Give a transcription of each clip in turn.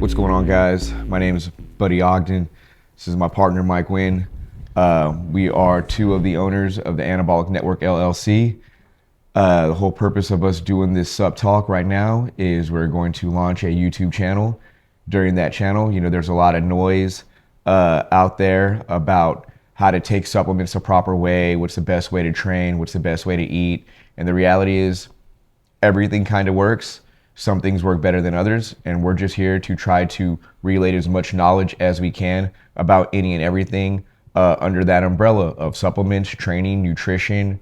What's going on, guys? My name is Buddy Ogden. This is my partner, Mike Wynn. We are two of the owners of the Anabolic Network, LLC. The whole purpose of us doing this sub talk right now is we're going to launch a YouTube channel. During that channel, there's a lot of noise out there about how to take supplements the proper way, what's the best way to train, what's the best way to eat. And the reality is everything kind of works. Some things work better than others, and we're just here to try to relay as much knowledge as we can about any and everything under that umbrella of supplements, training, nutrition,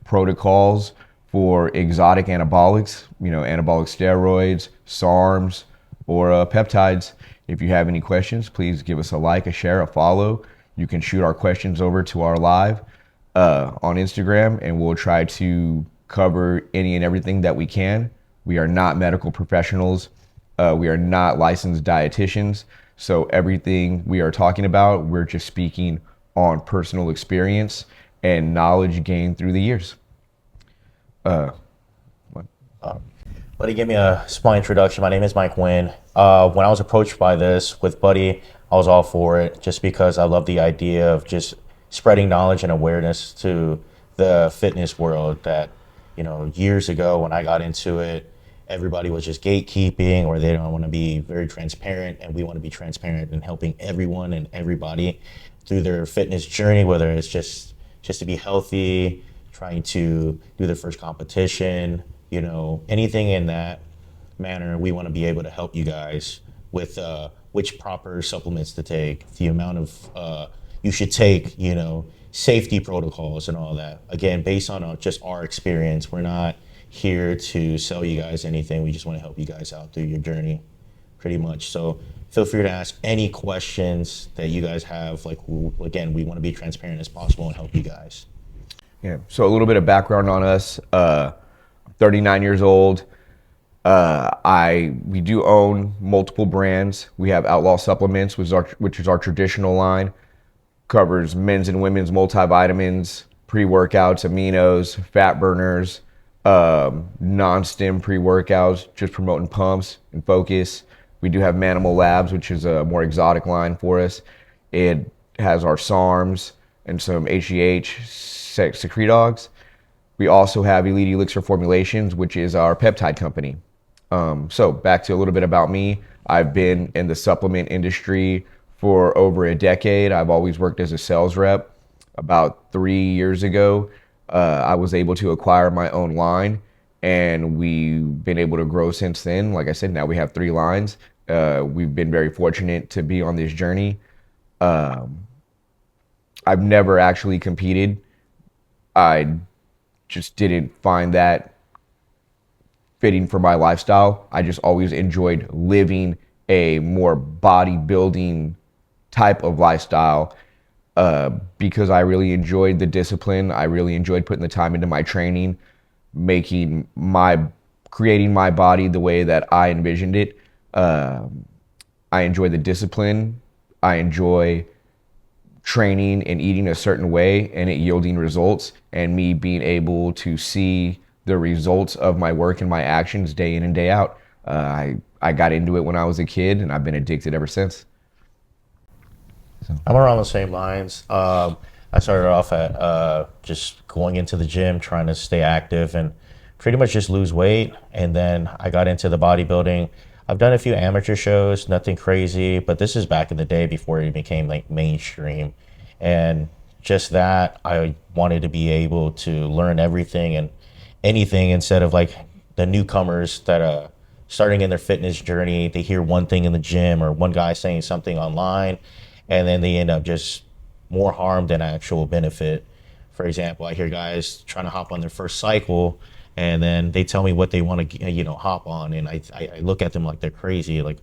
protocols for exotic anabolics, anabolic steroids, SARMs, or peptides. If you have any questions, please give us a like, a share, a follow. You can shoot our questions over to our live on Instagram, and we'll try to cover any and everything that we can. We are not medical professionals. We are not licensed dietitians. So everything we are talking about, we're just speaking on personal experience and knowledge gained through the years. Buddy, give me a small introduction. My name is Mike Wynn. When I was approached by this with Buddy, I was all for it just because I love the idea of just spreading knowledge and awareness to the fitness world that, years ago when I got into it, everybody was just gatekeeping, or they don't want to be very transparent, and we want to be transparent in helping everyone and everybody through their fitness journey, whether it's just to be healthy, trying to do their first competition, anything in that manner. We want to be able to help you guys with which proper supplements to take, the amount of you should take, safety protocols and all that. Again, based on just our experience. We're not here to sell you guys anything. We just want to help you guys out through your journey, pretty much. So feel free to ask any questions that you guys have. Again, we want to be transparent as possible and help you guys. Yeah. So a little bit of background on us. 39 years old. We do own multiple brands. We have Outlaw Supplements, which is our traditional line. Covers men's and women's multivitamins, pre-workouts, aminos, fat burners, non-stim pre-workouts, just promoting pumps and focus. We do have Manimal Labs, which is a more exotic line for us. It has our SARMs and some HGH secretogs. We also have Elite Elixir Formulations, which is our peptide company. So back to a little bit about me. I've been in the supplement industry for over a decade. I've always worked as a sales rep. About 3 years ago, I was able to acquire my own line, and we've been able to grow since then. Like I said, now we have 3 lines. We've been very fortunate to be on this journey. I've never actually competed. I just didn't find that fitting for my lifestyle. I just always enjoyed living a more bodybuilding type of lifestyle because I really enjoyed the discipline. I really enjoyed putting the time into my training, creating my body the way that I envisioned it. I enjoy the discipline. I enjoy training and eating a certain way and it yielding results, and me being able to see the results of my work and my actions day in and day out. I got into it when I was a kid, and I've been addicted ever since. So. I'm around the same lines. I started off at just going into the gym, trying to stay active and pretty much just lose weight. And then I got into the bodybuilding. I've done a few amateur shows, nothing crazy, but this is back in the day before it became mainstream. And just that, I wanted to be able to learn everything and anything instead of the newcomers that starting in their fitness journey. They hear one thing in the gym or one guy saying something online, and then they end up just more harm than actual benefit. For example, I hear guys trying to hop on their first cycle, and then they tell me what they want to, hop on, and I look at them like they're crazy. Like,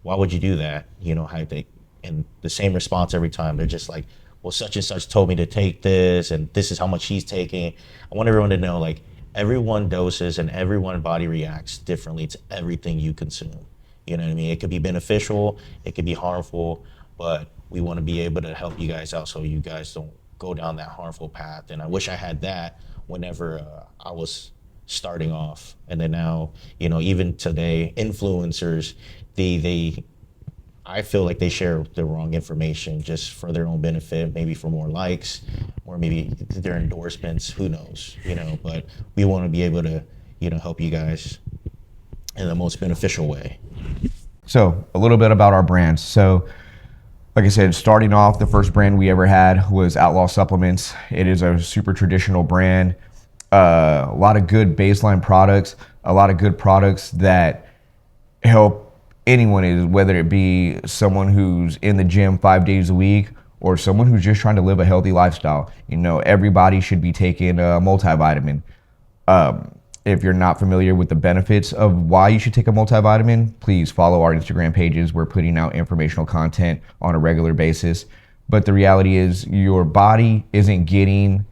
why would you do that? And the same response every time. They're just like, well, such and such told me to take this, and this is how much he's taking. I want everyone to know, everyone doses and everyone body reacts differently to everything you consume. You know what I mean? It could be beneficial, it could be harmful, but we want to be able to help you guys out so you guys don't go down that harmful path. And I wish I had that whenever I was starting off. And then now, you know, even today, influencers, they I feel like they share the wrong information just for their own benefit, maybe for more likes, or maybe their endorsements, who knows, you know, but we want to be able to, you know, help you guys in the most beneficial way. So a little bit about our brands. So like I said, starting off, the first brand we ever had was Outlaw Supplements. It is a super traditional brand. A lot of good baseline products, a lot of good products that help anyone, whether it be someone who's in the gym 5 days a week or someone who's just trying to live a healthy lifestyle. You know, everybody should be taking a multivitamin. If you're not familiar with the benefits of why you should take a multivitamin, please follow our Instagram pages. We're putting out informational content on a regular basis. But the reality is your body isn't getting,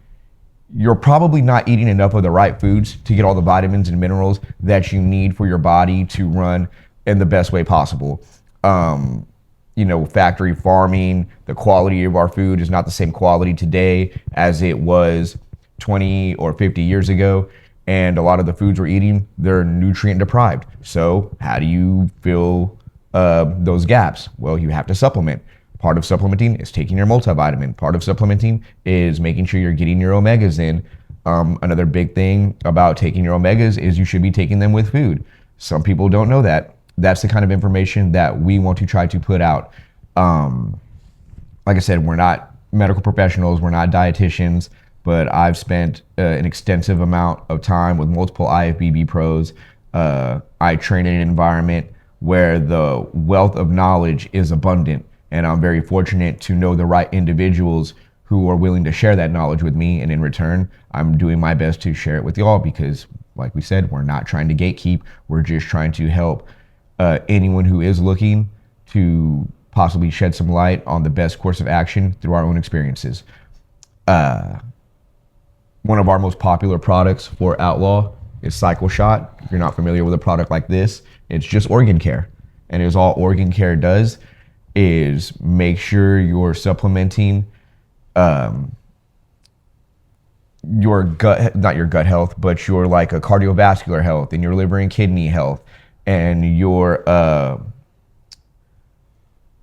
you're probably not eating enough of the right foods to get all the vitamins and minerals that you need for your body to run in the best way possible. You know, factory farming, the quality of our food is not the same quality today as it was 20 or 50 years ago. And a lot of the foods we're eating, they're nutrient deprived. So how do you fill those gaps? Well, you have to supplement. Part of supplementing is taking your multivitamin. Part of supplementing is making sure you're getting your omegas in. Another big thing about taking your omegas is you should be taking them with food. Some people don't know that. That's the kind of information that we want to try to put out. Like I said, we're not medical professionals, we're not dietitians, but I've spent an extensive amount of time with multiple IFBB pros. I train in an environment where the wealth of knowledge is abundant, and I'm very fortunate to know the right individuals who are willing to share that knowledge with me, and in return, I'm doing my best to share it with y'all because, like we said, we're not trying to gatekeep, we're just trying to help anyone who is looking to possibly shed some light on the best course of action through our own experiences. One of our most popular products for Outlaw is Cycle Shot. If you're not familiar with a product like this, it's just organ care. And it's all organ care does is make sure you're supplementing your gut, not your gut health, but your like a cardiovascular health and your liver and kidney health and your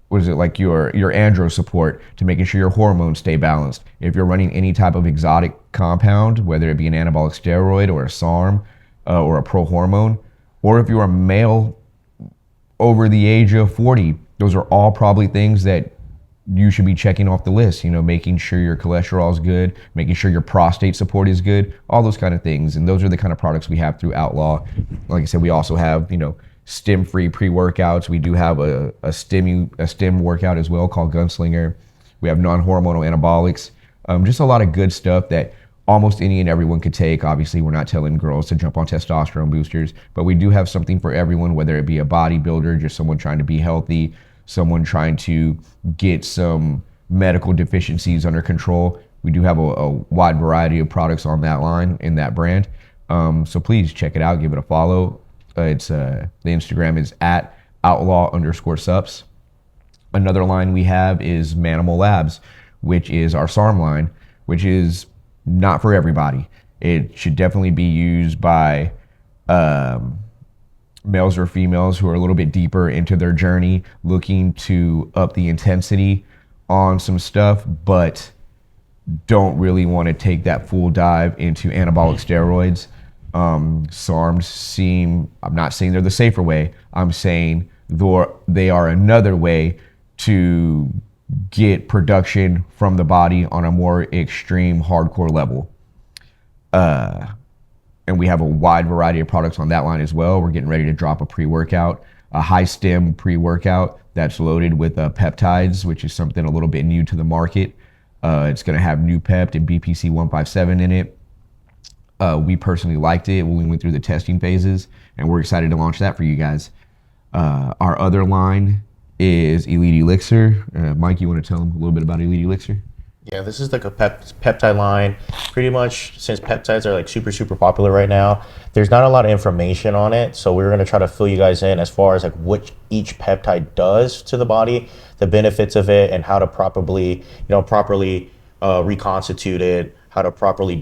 what is it, like your andro support to making sure your hormones stay balanced. If you're running any type of exotic compound, whether it be an anabolic steroid or a SARM or a pro-hormone, or if you're a male over the age of 40, those are all probably things that you should be checking off the list, you know, making sure your cholesterol is good, making sure your prostate support is good, all those kind of things. And those are the kind of products we have through Outlaw. Like I said, we also have, you know, stim-free pre-workouts. We do have a stim workout as well called Gunslinger. We have non-hormonal anabolics. Just a lot of good stuff that almost any and everyone could take. Obviously, we're not telling girls to jump on testosterone boosters, but we do have something for everyone, whether it be a bodybuilder, just someone trying to be healthy, someone trying to get some medical deficiencies under control. We do have a wide variety of products on that line in that brand. So please check it out, give it a follow. The Instagram is at outlaw_sups. Another line we have is Manimal Labs, which is our SARM line, which is not for everybody. It should definitely be used by males or females who are a little bit deeper into their journey, looking to up the intensity on some stuff, but don't really want to take that full dive into anabolic steroids. SARMs seem, I'm not saying they're the safer way, I'm saying they are another way to get production from the body on a more extreme, hardcore level. And we have a wide variety of products on that line as well. We're getting ready to drop a pre-workout, a high stem pre-workout that's loaded with peptides, which is something a little bit new to the market. It's going to have new pept and BPC 157 in it. We personally liked it when we went through the testing phases, and we're excited to launch that for you guys. Our other line is Elite Elixir. Mike, you want to tell them a little bit about Elite Elixir? Yeah, this is like a peptide line. Pretty much, since peptides are like super popular right now, there's not a lot of information on it. So we're gonna try to fill you guys in as far as like what each peptide does to the body, the benefits of it, and how to properly reconstitute it, how to properly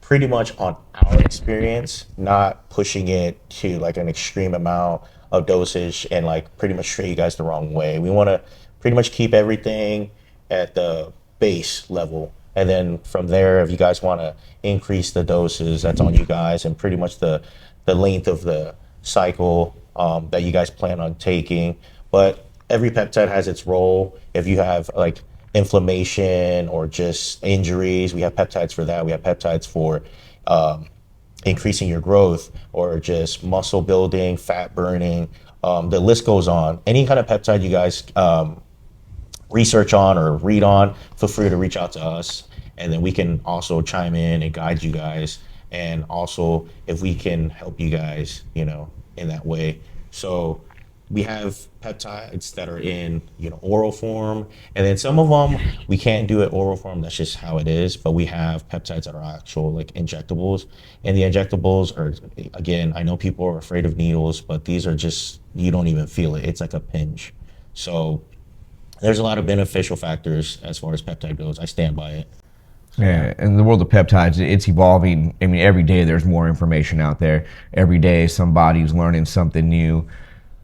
pretty much on our experience, not pushing it to like an extreme amount of dosage and like pretty much stray you guys the wrong way. We want to pretty much keep everything at the base level. And then from there, if you guys want to increase the doses, that's on you guys, and pretty much the length of the cycle that you guys plan on taking. But every peptide has its role. If you have like inflammation or just injuries, we have peptides for that. We have peptides for increasing your growth or just muscle building, fat burning. The list goes on. Any kind of peptide you guys research on or read on, feel free to reach out to us, and then we can also chime in and guide you guys, and also if we can help you guys, you know, in that way. So we have peptides that are in, you know, oral form, and then some of them we can't do it oral form. That's just how it is. But we have peptides that are actual like injectables, and the injectables are, again, I know people are afraid of needles, but these are just, you don't even feel it. It's like a pinch. So there's a lot of beneficial factors as far as peptide goes. I stand by it. Yeah, in the world of peptides, it's evolving. I mean, every day there's more information out there. Every day somebody's learning something new,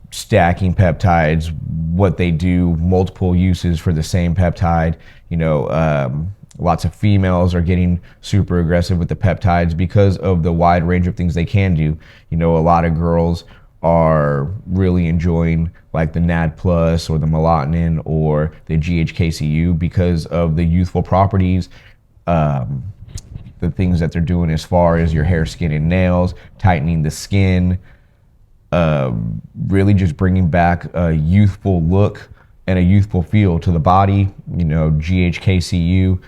stacking peptides, what they do, multiple uses for the same peptide. You know, lots of females are getting super aggressive with the peptides because of the wide range of things they can do. You know, a lot of girls are really enjoying like the NAD plus or the melatonin or the GHKCU because of the youthful properties, the things that they're doing as far as your hair, skin, and nails, tightening the skin, really just bringing back a youthful look and a youthful feel to the body. You know, GHKCU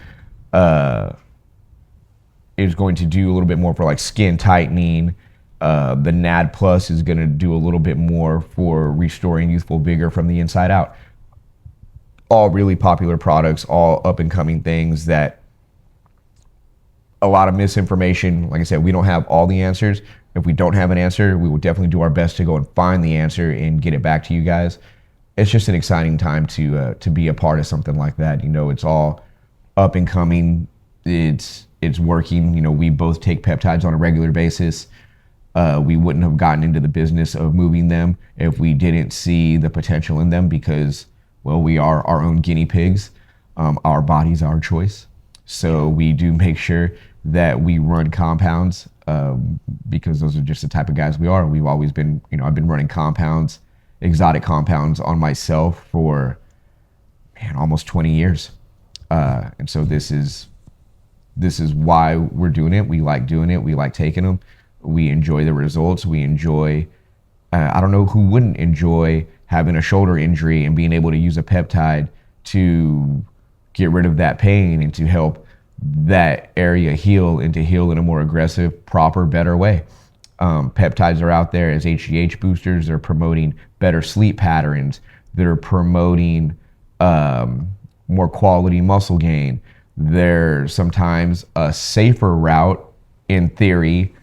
is going to do a little bit more for like skin tightening. The NAD Plus is going to do a little bit more for restoring youthful vigor from the inside out. All really popular products, all up and coming things that a lot of misinformation. Like I said, we don't have all the answers. If we don't have an answer, we will definitely do our best to go and find the answer and get it back to you guys. It's just an exciting time to be a part of something like that. You know, it's all up and coming. It's working. You know, we both take peptides on a regular basis. We wouldn't have gotten into the business of moving them if we didn't see the potential in them because, well, we are our own guinea pigs. Our body's our choice. So we do make sure that we run compounds because those are just the type of guys we are. We've always been, you know, I've been running compounds, exotic compounds on myself for, man, almost 20 years. And so this is why we're doing it. We like doing it. We like taking them. We enjoy the results. We enjoy, I don't know who wouldn't enjoy having a shoulder injury and being able to use a peptide to get rid of that pain and to help that area heal and to heal in a more aggressive, proper, better way. Peptides are out there as HGH boosters. They're promoting better sleep patterns. They're promoting more quality muscle gain. They're sometimes a safer route in theory.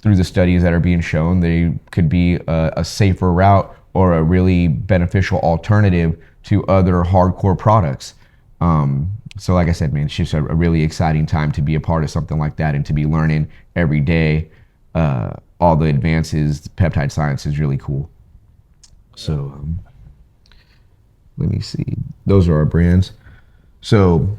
Through the studies that are being shown, they could be a safer route or a really beneficial alternative to other hardcore products. So like I said, man, it's just a really exciting time to be a part of something like that and to be learning every day. All the advances, peptide science is really cool. So let me see. Those are our brands. So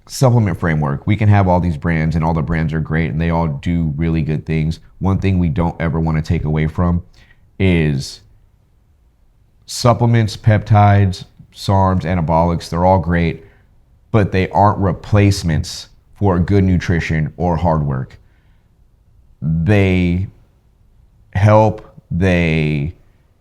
supplement framework, we can have all these brands and all the brands are great and they all do really good things. One thing we don't ever want to take away from is supplements, peptides, SARMs, anabolics. They're all great, but they aren't replacements for good nutrition or hard work. They help, they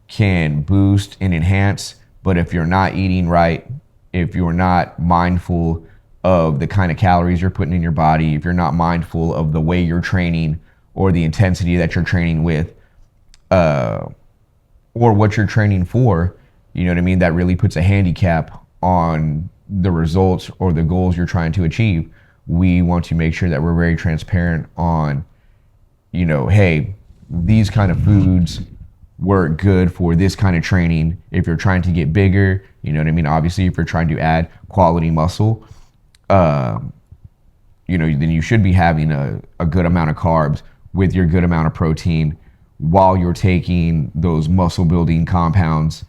can boost and enhance, but if you're not eating right, if you're not mindful of the kind of calories you're putting in your body, if you're not mindful of the way you're training or the intensity that you're training with, or what you're training for, you know what I mean? That really puts a handicap on the results or the goals you're trying to achieve. We want to make sure that we're very transparent on, you know, hey, these kind of foods work good for this kind of training. If you're trying to get bigger, you know what I mean? Obviously, if you're trying to add quality muscle, then you should be having a good amount of carbs with your good amount of protein while you're taking those muscle building compounds.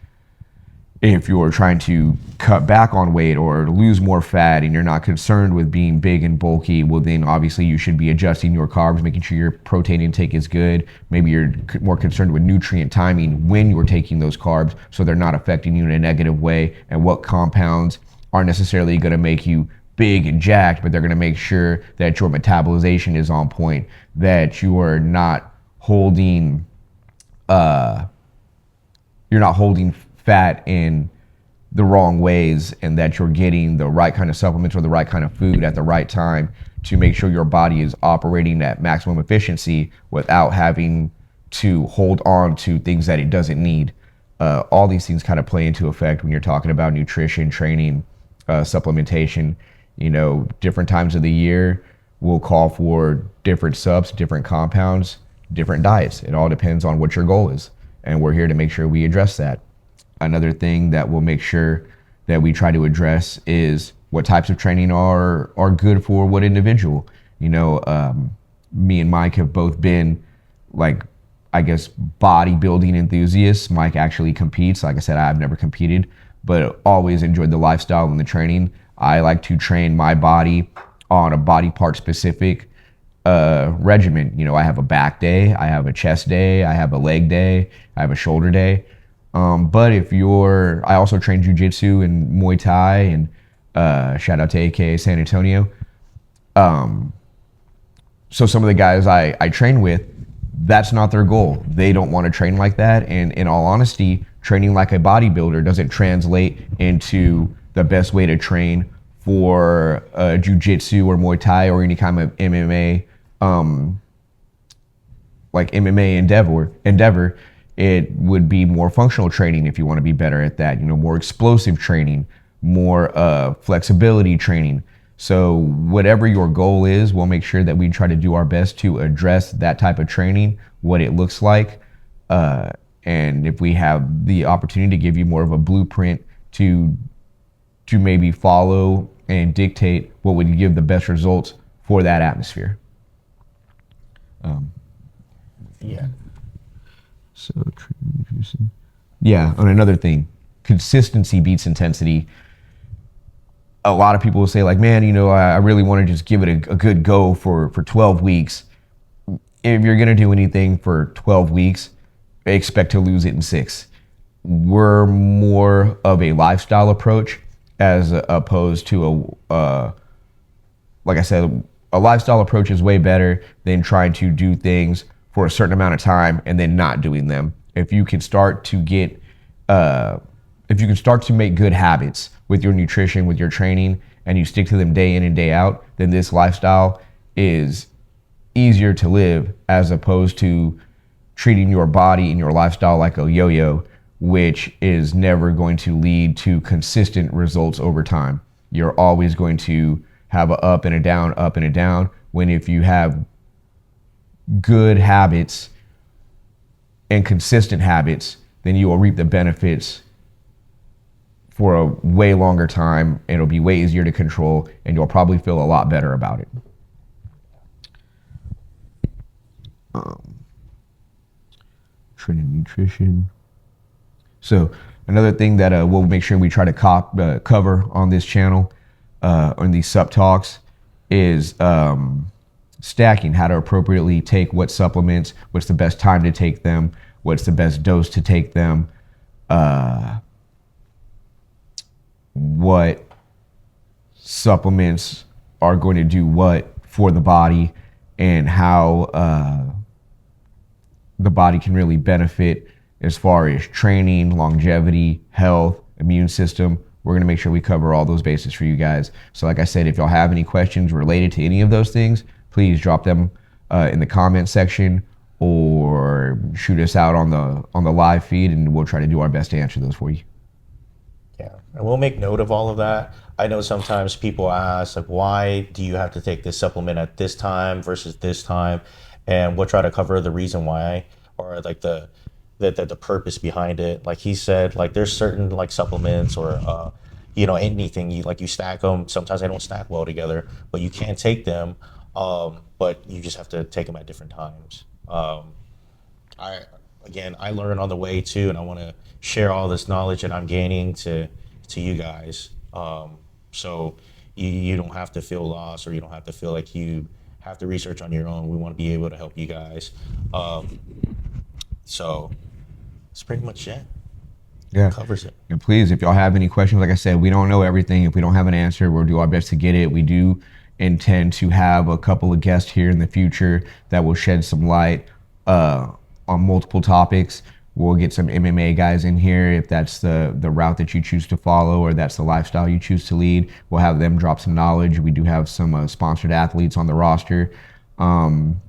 If you're trying to cut back on weight or lose more fat and you're not concerned with being big and bulky, well, then obviously you should be adjusting your carbs, making sure your protein intake is good. Maybe you're more concerned with nutrient timing when you're taking those carbs so they're not affecting you in a negative way, and what compounds aren't necessarily going to make you big and jacked, but they're going to make sure that your metabolization is on point, that you are not holding fat in the wrong ways, and that you're getting the right kind of supplements or the right kind of food at the right time to make sure your body is operating at maximum efficiency without having to hold on to things that it doesn't need. All these things kind of play into effect when you're talking about nutrition, training, supplementation. Different times of the year will call for different subs, different compounds, different diets. It all depends on what your goal is, and we're here to make sure we address that. Another thing that we'll make sure that we try to address is what types of training are good for what individual. Me and Mike have both been, like, I guess, bodybuilding enthusiasts. Mike actually competes. Like I said, I've never competed, but always enjoyed the lifestyle and the training. I like to train my body on a body part specific regimen. I have a back day, I have a chest day, I have a leg day, I have a shoulder day. But I also train jiu-jitsu and Muay Thai, and shout out to AKA San Antonio. So some of the guys I train with, that's not their goal. They don't want to train like that. And in all honesty, training like a bodybuilder doesn't translate into the best way to train for jiu-jitsu or Muay Thai or any kind of MMA, like MMA endeavor. It would be more functional training if you want to be better at that, more explosive training, more flexibility training. So whatever your goal is, we'll make sure that we try to do our best to address that type of training, what it looks like. And if we have the opportunity to give you more of a blueprint to maybe follow and dictate what would give the best results for that atmosphere. Yeah. So, yeah, on another thing, consistency beats intensity. A lot of people will say, like, man, I really want to just give it a good go for 12 weeks. If you're going to do anything for 12 weeks, expect to lose it in 6. We're more of a lifestyle approach as opposed to like I said, a lifestyle approach is way better than trying to do things for a certain amount of time and then not doing them. If you can start to make good habits with your nutrition, with your training, and you stick to them day in and day out, then this lifestyle is easier to live, as opposed to treating your body and your lifestyle like a yo-yo, which is never going to lead to consistent results over time. You're always going to have a up and a down, when if you have good habits and consistent habits, then you will reap the benefits for a way longer time, and it'll be way easier to control, and you'll probably feel a lot better about it. Training nutrition. So another thing that we'll make sure we try to cover on this channel, on these sup talks, is stacking, how to appropriately take what supplements, what's the best time to take them, what's the best dose to take them, what supplements are going to do what for the body, and how the body can really benefit as far as training, longevity, health, immune system. We're going to make sure we cover all those bases for you guys. So like I said, if y'all have any questions related to any of those things, please drop them in the comment section, or shoot us out on the live feed, and we'll try to do our best to answer those for you. Yeah, and we'll make note of all of that. I know sometimes people ask, like, why do you have to take this supplement at this time versus this time? And we'll try to cover the reason why, or like the purpose behind it. Like he said, like there's certain like supplements or anything. You stack them. Sometimes they don't stack well together, but you can take them. But you just have to take them at different times. I I learn on the way too, and I want to share all this knowledge that I'm gaining to you guys. So you don't have to feel lost, or you don't have to feel like you have to research on your own. We want to be able to help you guys. So that's pretty much it. Yeah. Covers it. And please, if y'all have any questions, like I said, we don't know everything. If we don't have an answer, we'll do our best to get it. We do intend to have a couple of guests here in the future that will shed some light on multiple topics. We'll get some MMA guys in here if that's the route that you choose to follow, or that's the lifestyle you choose to lead. We'll have them drop some knowledge. We do have some sponsored athletes on the roster.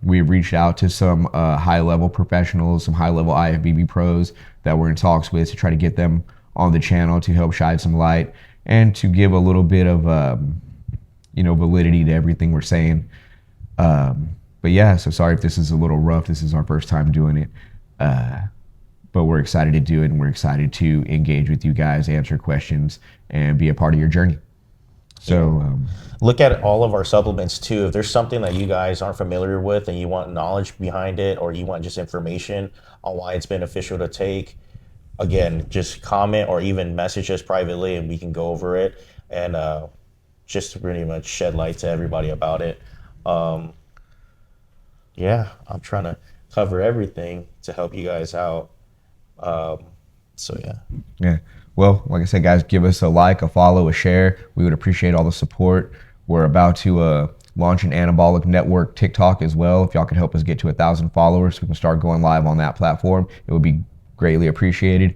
We've reached out to some high-level professionals, some high-level IFBB pros that we're in talks with to try to get them on the channel to help shine some light and to give a little bit of, validity to everything we're saying. But yeah, so sorry if this is a little rough. This is our first time doing it. But we're excited to do it, and we're excited to engage with you guys, answer questions, and be a part of your journey. So look at all of our supplements too. If there's something that you guys aren't familiar with and you want knowledge behind it, or you want just information on why it's beneficial to take, again, just comment or even message us privately, and we can go over it and just to pretty much shed light to everybody about it. Yeah, I'm trying to cover everything to help you guys out. So yeah. Yeah. Well, like I said, guys, give us a like, a follow, a share. We would appreciate all the support. We're about to launch an Anabolic Network TikTok as well. If y'all could help us get to 1,000 followers, we can start going live on that platform. It would be greatly appreciated.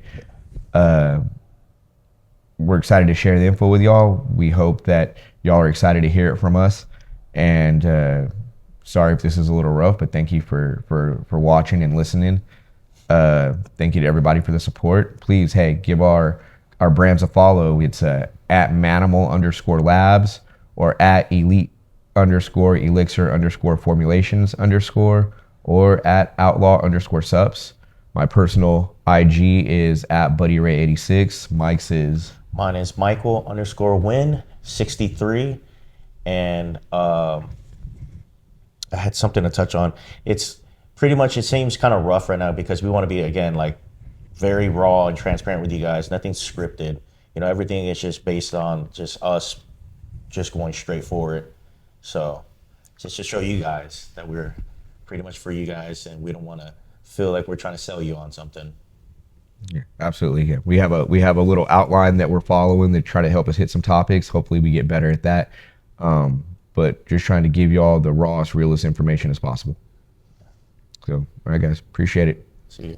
We're excited to share the info with y'all. We hope that y'all are excited to hear it from us. And sorry if this is a little rough, but thank you for watching and listening. Thank you to everybody for the support. Please, hey, give our brands a follow. It's at Manimal_Labs or at Elite_Elixir_Formulations_ or at Outlaw_Sups. My personal IG is at BuddyRay86. Mike's is... Mine is Michael_Win63. And I had something to touch on. It's pretty much, it seems kind of rough right now because we want to be, again, like very raw and transparent with you guys. Nothing's scripted. Everything is just based on just us just going straight for it. So just to show you guys that we're pretty much for you guys, and we don't want to feel like we're trying to sell you on something. Yeah, absolutely. Yeah. We have a little outline that we're following to try to help us hit some topics. Hopefully we get better at that. But just trying to give you all the rawest, realest information as possible. So, all right, guys, appreciate it. See you.